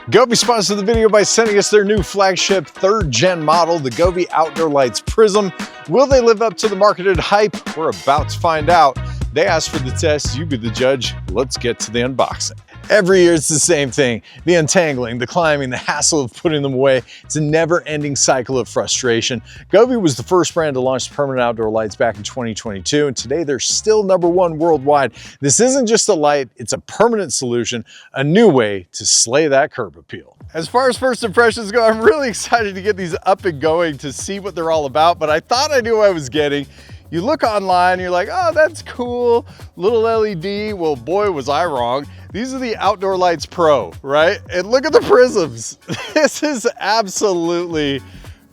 Govee sponsored the video by sending us their new flagship 3rd gen model, the Govee Outdoor Lights Prism. Will they live up to the marketed hype? We're about to find out. They asked for the test, you be the judge. Let's get to the unboxing. Every year it's the same thing. The untangling, the climbing, the hassle of putting them away. It's a never-ending cycle of frustration. Govee was the first brand to launch permanent outdoor lights back in 2022, and today they're still #1 worldwide. This isn't just a light, it's a permanent solution, a new way to slay that curb appeal. As far as first impressions go, I'm really excited to get these up and going to see what they're all about, but I thought I knew what I was getting. You look online, you're like, oh, that's cool, little LED. Well, boy, was I wrong. These are the Outdoor Lights Pro, right? And look at the prisms. This is absolutely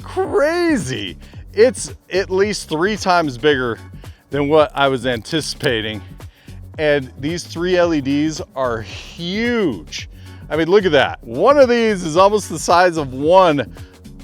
crazy. It's at least 3 times bigger than what I was anticipating. And these 3 LEDs are huge. I mean, look at that. One of these is almost the size of one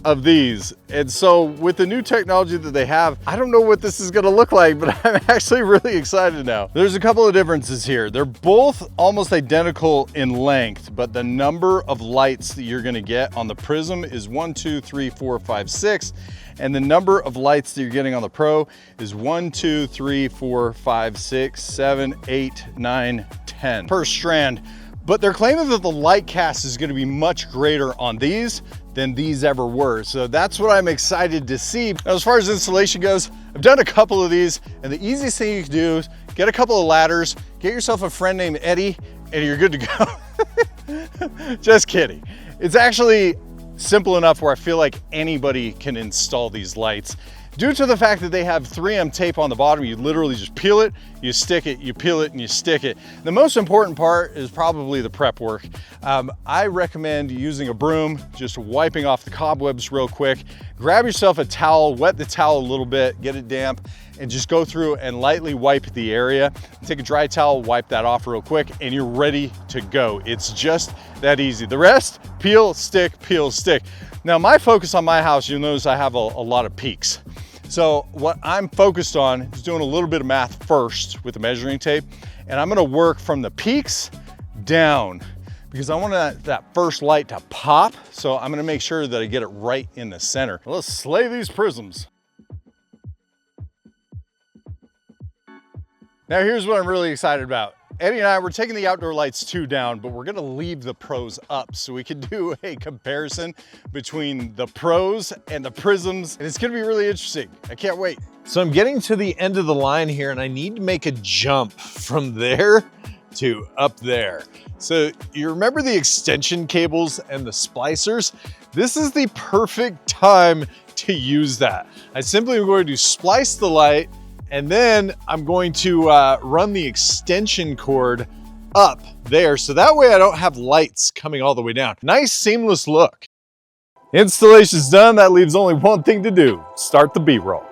of these. And so with the new technology that they have, I don't know what this is gonna look like, but I'm actually really excited now. There's a couple of differences here. They're both almost identical in length, but the number of lights that you're gonna get on the Prism is 1, 2, 3, 4, 5, 6. And the number of lights that you're getting on the Pro is 1, 2, 3, 4, 5, 6, 7, 8, 9, 10 per strand. But they're claiming that the light cast is gonna be much greater on these than these ever were. So that's what I'm excited to see. Now, as far as installation goes, I've done a couple of these, and the easiest thing you can do is get a couple of ladders, get yourself a friend named Eddie, and you're good to go. Just kidding. It's actually simple enough where I feel like anybody can install these lights. Due to the fact that they have 3M tape on the bottom, you literally just peel it, you stick it, you peel it, and you stick it. The most important part is probably the prep work. I recommend using a broom, just wiping off the cobwebs real quick. Grab yourself a towel, wet the towel a little bit, get it damp, and just go through and lightly wipe the area. Take a dry towel, wipe that off real quick, and you're ready to go. It's just that easy. The rest, peel, stick, peel, stick. Now, my focus on my house, you'll notice I have a lot of peaks. So what I'm focused on is doing a little bit of math first with the measuring tape, and I'm gonna work from the peaks down because I want that first light to pop. So I'm gonna make sure that I get it right in the center. Let's slay these prisms. Now here's what I'm really excited about. Eddie and I, we're taking the Outdoor Lights 2 down, but we're gonna leave the Pros up so we can do a comparison between the Pros and the Prisms, and it's gonna be really interesting. I can't wait. So I'm getting to the end of the line here, and I need to make a jump from there to up there. So you remember the extension cables and the splicers? This is the perfect time to use that. I simply am going to splice the light, and then I'm going to run the extension cord up there. So that way I don't have lights coming all the way down. Nice seamless look. Installation's done. That leaves only one thing to do. Start the B-roll.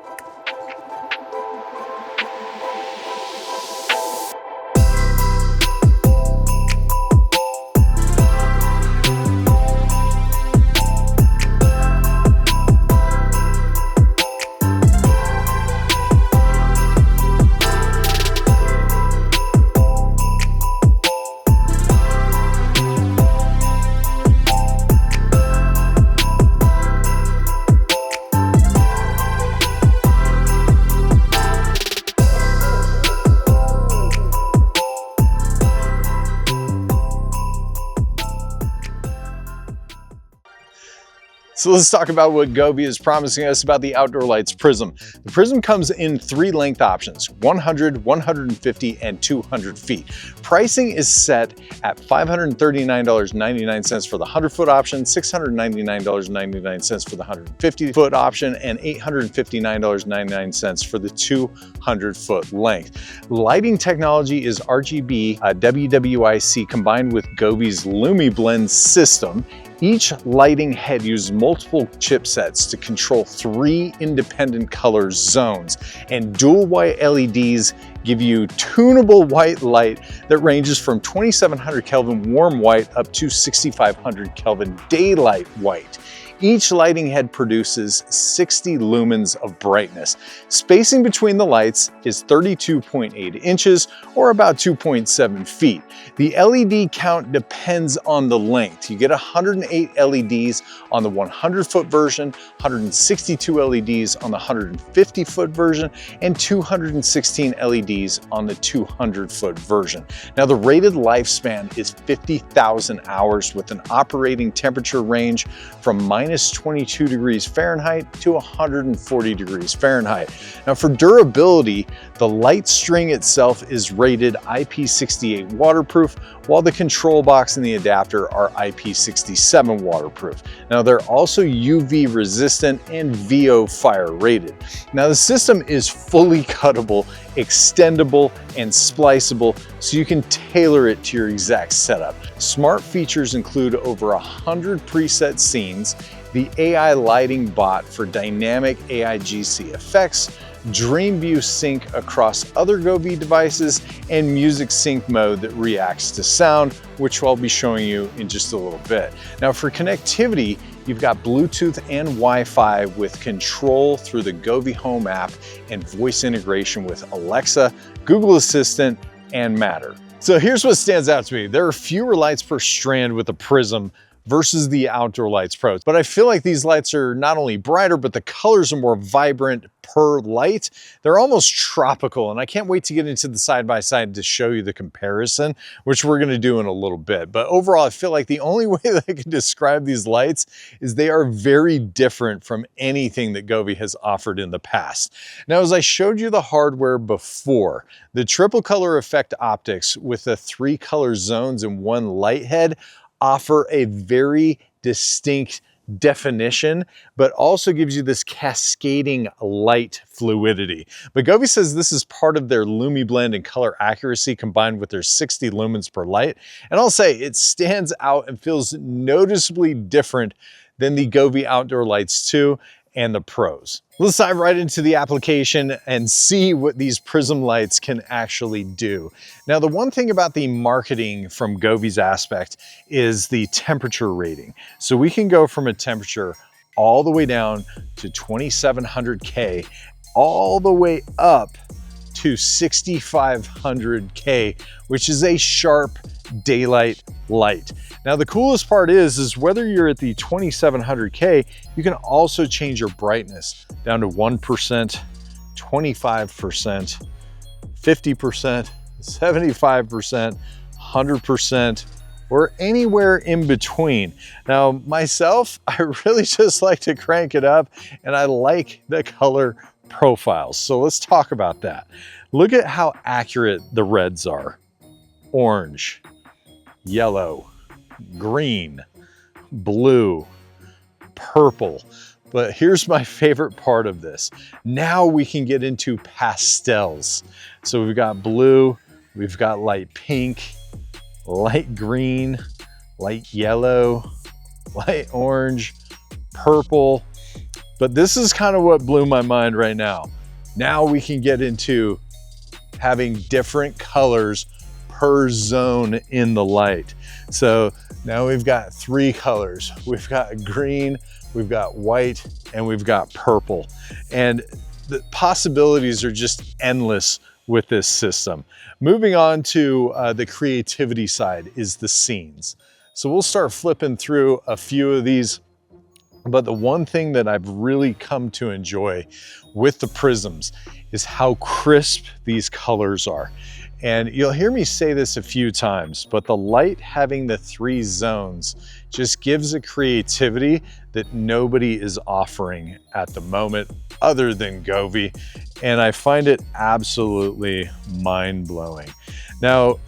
So let's talk about what Govee is promising us about the Outdoor Lights Prism. The Prism comes in 3 length options, 100, 150, and 200 feet. Pricing is set at $539.99 for the 100-foot option, $699.99 for the 150-foot option, and $859.99 for the 200-foot length. Lighting technology is RGB WWIC combined with Govee's LumiBlend system. Each lighting head uses multiple chipsets to control 3 independent color zones, and dual white LEDs give you tunable white light that ranges from 2700 Kelvin warm white up to 6500 Kelvin daylight white. Each lighting head produces 60 lumens of brightness. Spacing between the lights is 32.8 inches or about 2.7 feet. The LED count depends on the length. You get 108 LEDs on the 100-foot version, 162 LEDs on the 150-foot version, and 216 LEDs on the 200-foot version. Now, the rated lifespan is 50,000 hours with an operating temperature range from -22 degrees Fahrenheit to 140 degrees Fahrenheit. Now, for durability, the light string itself is rated IP68 waterproof, while the control box and the adapter are IP67 waterproof. Now, they're also UV resistant and VO fire rated. Now, the system is fully cuttable, extendable, and spliceable, so you can tailor it to your exact setup. Smart features include over 100 preset scenes, the AI lighting bot for dynamic AIGC effects, Dream View sync across other Govee devices, and music sync mode that reacts to sound, which I'll be showing you in just a little bit. Now, for connectivity, you've got Bluetooth and Wi-Fi with control through the Govee Home app and voice integration with Alexa, Google Assistant, and Matter. So here's what stands out to me. There are fewer lights per strand with the Prism versus the Outdoor Lights Pro. But I feel like these lights are not only brighter, but the colors are more vibrant per light. They're almost tropical, and I can't wait to get into the side-by-side to show you the comparison, which we're gonna do in a little bit. But overall, I feel like the only way that I can describe these lights is they are very different from anything that Govee has offered in the past. Now, as I showed you the hardware before, the triple color effect optics with the 3 color zones and 1 light head offer a very distinct definition, but also gives you this cascading light fluidity. But Govee says this is part of their Lumi blend and color accuracy combined with their 60 lumens per light. And I'll say it stands out and feels noticeably different than the Govee Outdoor Lights 2 and the Pros. Let's dive right into the application and see what these Prism lights can actually do. Now, the one thing about the marketing from Govee's aspect is the temperature rating. So we can go from a temperature all the way down to 2700 K, all the way up to 6500 K, which is a sharp daylight light. Now, the coolest part is whether you're at the 2700 K, you can also change your brightness down to 1%, 25%, 50%, 75%, 100%, or anywhere in between. Now, myself, I really just like to crank it up, and I like the color profiles. So let's talk about that. Look at how accurate the reds are. Orange, yellow, green, blue, purple. But here's my favorite part of this. Now we can get into pastels. So we've got blue, we've got light pink, light green, light yellow, light orange, purple. But this is kind of what blew my mind right now. Now we can get into having different colors per zone in the light. So now we've got 3 colors. We've got green, we've got white, and we've got purple. And the possibilities are just endless with this system. Moving on to the creativity side is the scenes. So we'll start flipping through a few of these. But the one thing that I've really come to enjoy with the Prisms is how crisp these colors are. And you'll hear me say this a few times, but the light having the 3 zones just gives a creativity that nobody is offering at the moment other than Govee. And I find it absolutely mind-blowing. Now,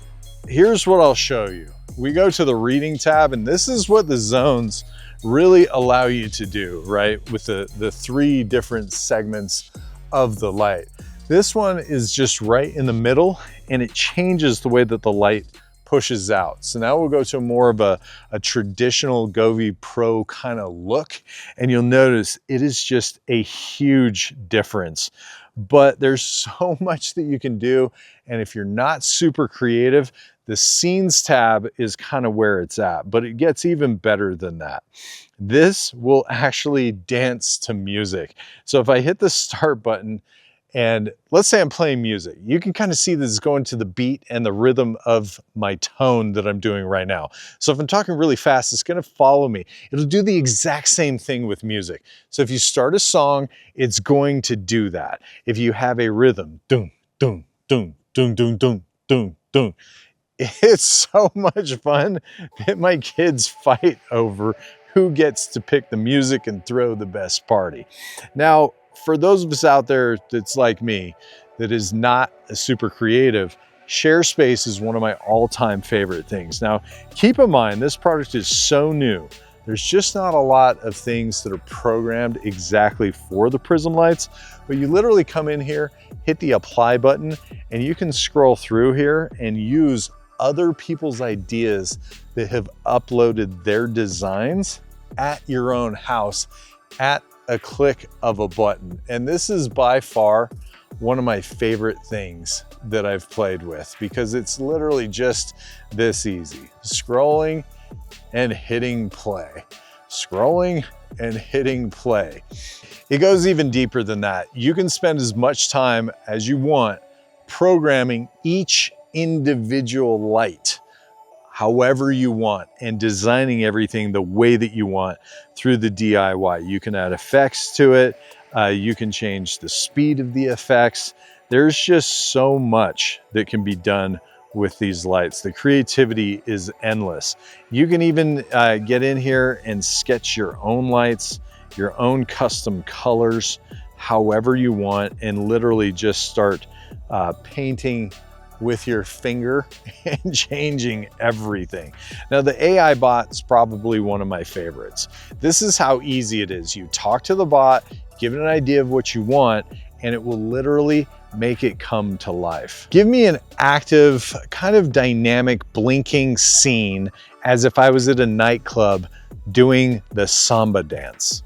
here's what I'll show you. We go to the reading tab, and this is what the zones really allow you to do, right? With the 3 different segments of the light. This one is just right in the middle, and it changes the way that the light pushes out. So now we'll go to more of a traditional Govee Pro kind of look, and you'll notice it is just a huge difference. But there's so much that you can do, and if you're not super creative, the scenes tab is kind of where it's at, but it gets even better than that. This will actually dance to music. So if I hit the start button, and let's say I'm playing music, you can kind of see this is going to the beat and the rhythm of my tone that I'm doing right now. So if I'm talking really fast, it's gonna follow me. It'll do the exact same thing with music. So if you start a song, it's going to do that. If you have a rhythm, dun, dun, dun, dun, dun, dun, dun, dun. It's so much fun that my kids fight over who gets to pick the music and throw the best party. Now, for those of us out there that's like me, that is not a super creative, share space is one of my all-time favorite things. Now, keep in mind, this product is so new. There's just not a lot of things that are programmed exactly for the Prism lights, but you literally come in here, hit the apply button, and you can scroll through here and use other people's ideas that have uploaded their designs at your own house at a click of a button. And this is by far one of my favorite things that I've played with, because it's literally just this easy. Scrolling and hitting play. Scrolling and hitting play. It goes even deeper than that. You can spend as much time as you want programming each individual light however you want and designing everything the way that you want through the DIY. You can add effects to it. You can change the speed of the effects. There's just so much that can be done with these lights. The creativity is endless. You can even get in here and sketch your own lights, your own custom colors, however you want, and literally just start painting with your finger and changing everything. Now, the AI bot's probably one of my favorites. This is how easy it is. You talk to the bot, give it an idea of what you want, and it will literally make it come to life. Give me an active, kind of dynamic, blinking scene as if I was at a nightclub doing the samba dance.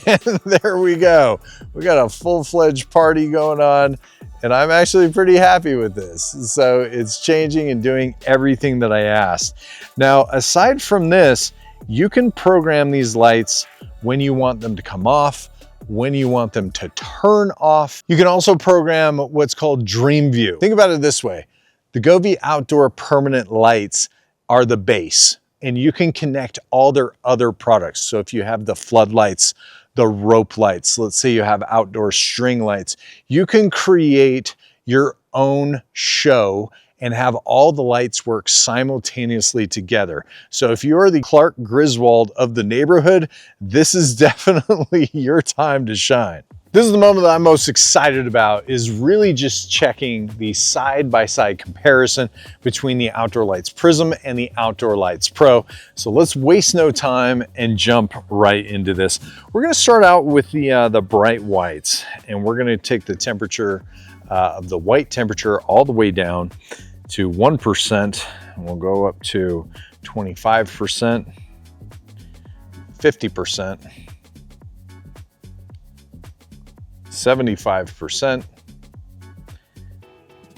And there we go. We got a full-fledged party going on, and I'm actually pretty happy with this. So it's changing and doing everything that I asked. Now, aside from this, you can program these lights when you want them to come off, when you want them to turn off. You can also program what's called Dream View. Think about it this way. The Govee Outdoor permanent lights are the base, and you can connect all their other products. So if you have the floodlights, the rope lights, let's say you have outdoor string lights, you can create your own show and have all the lights work simultaneously together. So if you're the Clark Griswold of the neighborhood, this is definitely your time to shine. This is the moment that I'm most excited about, is really just checking the side-by-side comparison between the Outdoor Lights Prism and the Outdoor Lights Pro. So let's waste no time and jump right into this. We're gonna start out with the bright whites, and we're gonna take the temperature of the white temperature all the way down to 1%, and we'll go up to 25%, 50%, 75%,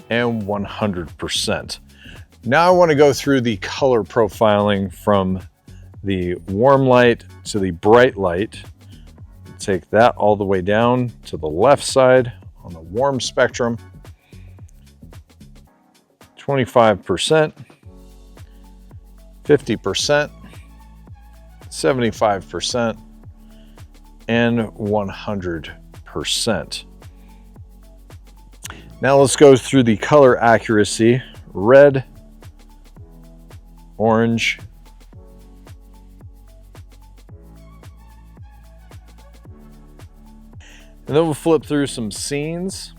and 100%. Now I want to go through the color profiling from the warm light to the bright light. Take that all the way down to the left side on the warm spectrum. 25%, 50%, 75%, and 100%. Now let's go through the color accuracy. Red, orange, and then we'll flip through some scenes.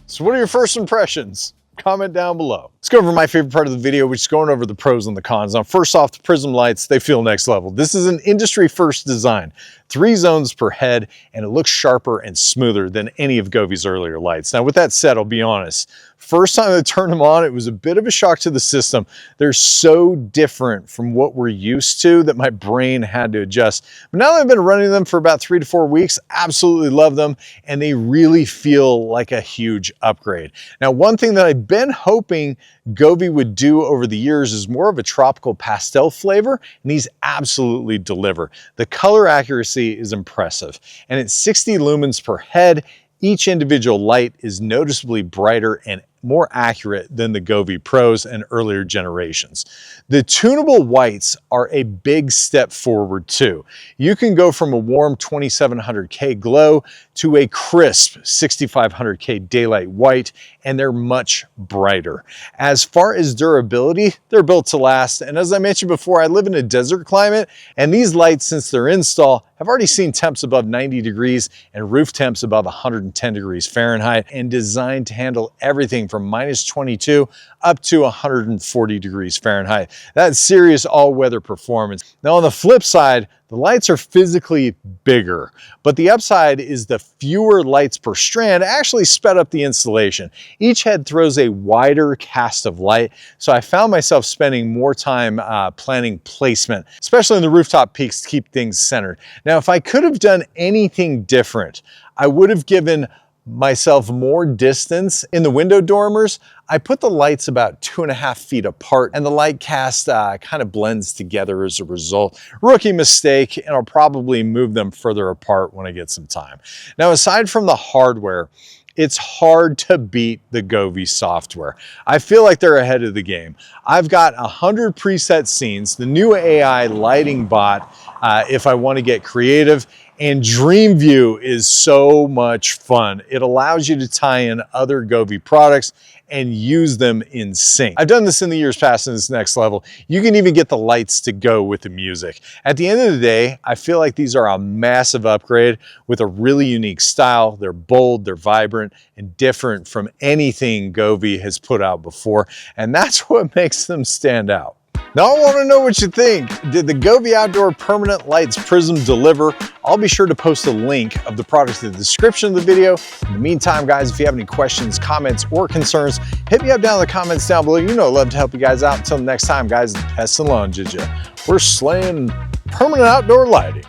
So what are your first impressions? Comment down below. Let's go over my favorite part of the video, which is going over the pros and the cons. Now, first off, the Prism lights, they feel next level. This is an industry first design, 3 zones per head, and it looks sharper and smoother than any of Govee's earlier lights. Now, with that said, I'll be honest, first time I turned them on, it was a bit of a shock to the system. They're so different from what we're used to that my brain had to adjust. But now that I've been running them for about 3 to 4 weeks, absolutely love them, and they really feel like a huge upgrade. Now, one thing that I've been hoping Govee would do over the years is more of a tropical pastel flavor, and these absolutely deliver. The color accuracy is impressive, and at 60 lumens per head, each individual light is noticeably brighter and more accurate than the Govee Pros and earlier generations. The tunable whites are a big step forward too. You can go from a warm 2700K glow to a crisp 6500K daylight white, and they're much brighter. As far as durability, they're built to last, and as I mentioned before, I live in a desert climate, and these lights, since their install, have already seen temps above 90 degrees and roof temps above 110 degrees Fahrenheit, and designed to handle everything from -22 up to 140 degrees Fahrenheit. That's serious all-weather performance. Now, on the flip side, the lights are physically bigger, but the upside is the fewer lights per strand actually sped up the installation. Each head throws a wider cast of light, so I found myself spending more time planning placement, especially in the rooftop peaks to keep things centered. Now, if I could have done anything different, I would have given myself more distance in the window dormers. I put the lights about 2.5 feet apart, and the light cast kind of blends together as a result. Rookie mistake, and I'll probably move them further apart when I get some time. Now, aside from the hardware, it's hard to beat the Govee software. I feel like they're ahead of the game. I've got 100 preset scenes, the new AI lighting bot if I want to get creative, and Dream View is so much fun. It allows you to tie in other Govee products and use them in sync. I've done this in the years past in this next level. You can even get the lights to go with the music. At the end of the day, I feel like these are a massive upgrade with a really unique style. They're bold, they're vibrant, and different from anything Govee has put out before, and that's what makes them stand out. Now, I want to know what you think. Did the Govee Outdoor Permanent Lights Prism deliver? I'll be sure to post a link of the product in the description of the video. In the meantime, guys, if you have any questions, comments, or concerns, hit me up down in the comments down below. You know I'd love to help you guys out. Until next time, guys, Pest and Lawn, we're slaying permanent outdoor lighting.